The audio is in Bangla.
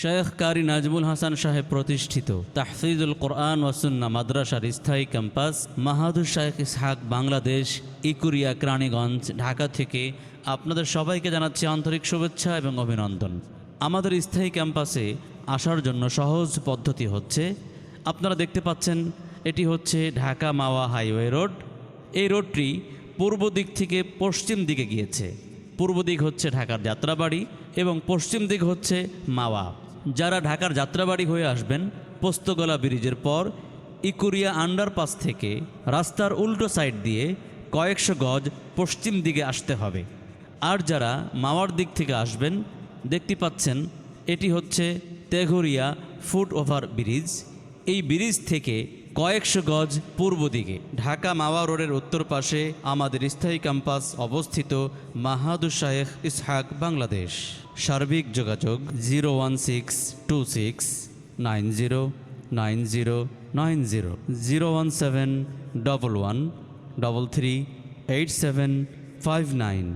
শেখ কারি নাজমুল হাসান সাহেব প্রতিষ্ঠিত তাহফিজুল কোরআন ওয়া সুন্নাহ মাদ্রাসার স্থায়ী ক্যাম্পাস মাহাদুর শাইখ ইসহাক বাংলাদেশ ইকুরিয়া কেরানীগঞ্জ ঢাকা থেকে আপনাদের সবাইকে জানাচ্ছি আন্তরিক শুভেচ্ছা এবং অভিনন্দন। আমাদের স্থায়ী ক্যাম্পাসে আসার জন্য সহজ পদ্ধতি হচ্ছে, আপনারা দেখতে পাচ্ছেন এটি হচ্ছে ঢাকা মাওয়া হাইওয়ে রোড। এই রোডটি পূর্ব দিক থেকে পশ্চিম দিকে গিয়েছে। পূর্ব দিক হচ্ছে ঢাকার যাত্রাবাড়ি এবং পশ্চিম দিক হচ্ছে মাওয়া। যারা ঢাকার যাত্রাবাড়ি হয়ে আসবেন, পোস্তগোলা ব্রিজের পর ইকুরিয়া আন্ডারপাস থেকে রাস্তার উল্টো সাইড দিয়ে কয়েকশো গজ পশ্চিম দিকে আসতে হবে। আর যারা মাওয়ার দিক থেকে আসবেন, দেখতে পাচ্ছেন এটি হচ্ছে তেঘরিয়া ফুট ওভার ব্রিজ। এই ব্রিজ থেকে কয়েকশো গজ পূর্ব দিকে ঢাকা মাওয়া রোডের উত্তর পাশে আমাদের স্থায়ী ক্যাম্পাস অবস্থিত মাহাদুর শাইখ ইসহাক বাংলাদেশ। সার্বিক যোগাযোগ 01626909090 01711338759।